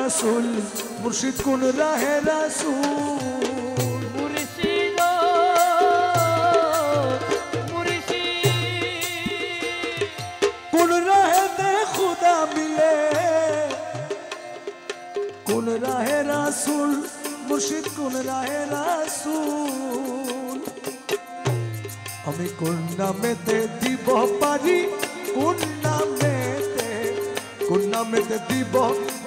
रसूल मुर्शिद कुन राहे रसूल मुर्शिद कुन राहे दे खुदा मिले कुन राहे रसूल मुर्शिद कुन राहे रसूल हमें कुन नामेते দিব পারি कुन नामेते দিব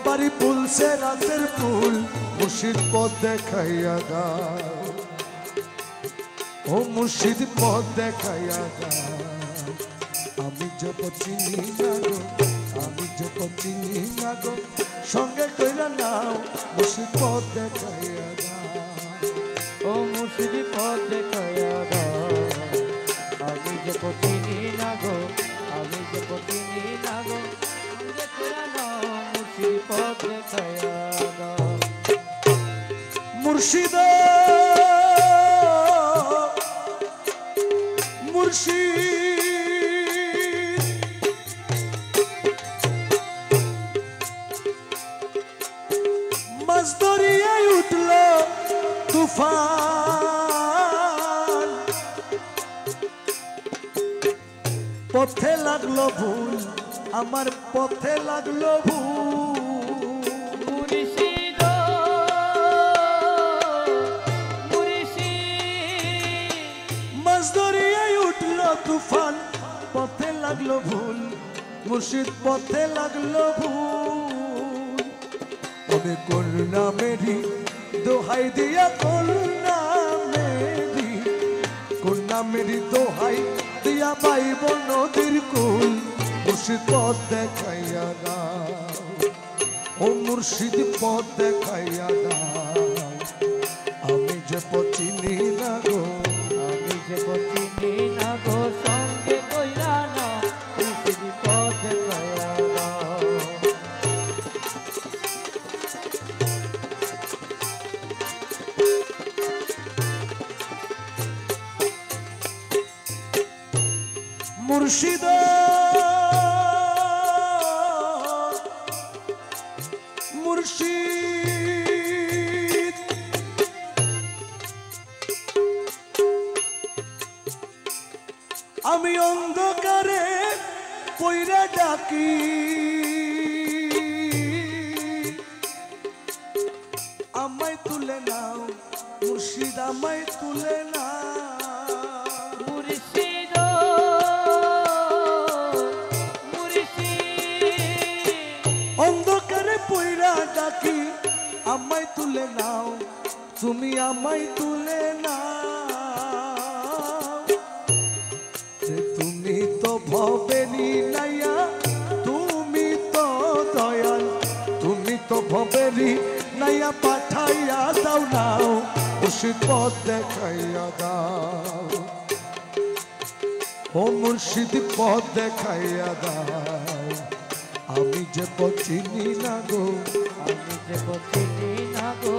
পারি ফুল সে রাতের ফুল মুর্শিদ পথ দেখাইয়া দাও ও মুর্শিদ পথ দেখাইয়া দাও আমি জপ চিনি না গো আমি জপ চিনি না গো সঙ্গে কইরা নাও মুর্শিদ পথ দেখাইয়া দাও ও মুর্শিদ পথ দেখাইয়া দাও আমি জপ চিনি না গো আমি জপ চিনি না গো সঙ্গে কইরা নাও মুর্শিদ পথ দেখাইয়া দাও মুর্শিদ মুর্শিদ মাছ দরিয়ায় উঠল তুফান পথে লাগলো ভুল আমার পথে লাগলো ভুল মুর্শিদ মাছ দরিয়ায় উঠল তুফান পথে লাগলো ভুল মুর্শিদ পথে লাগলো ভুল আমি করুণা মেরি দোহাই দিয়া করুণা মেরি দোহাই দিয়া পাইব নদীর কুল মুর্শিদ পথ দেখাইয়া দাও ও মুর্শিদ পথ দেখাইয়া দাও আমি যে চিনি না গো আমি যে চিনি না গো সঙ্গে কইরা না মুর্শিদ পথ দেখাইয়া দাও মুর্শিদ মুর্শিদ আমি অন্ধকারে পইরা ডাকি আমায় তুলে নাও মুর্শিদ আমায় তুলে নাও মুর্শিদ অন্ধকারে পইরা ডাকি আমায় তুলে নাও তুমি আমায় তুলে নাও তুমি তো ভবেনি নাইয়া তুমি তো দয়াল তুমি তো ভবেনি নাইয়া পাঠাইয়া দাও নাও মুর্শিদ পথ দেখাইয়া দাও ও মুর্শিদ পথ দেখাইয়া দাও আমি যে চিনি না গো আমি যে চিনি না গো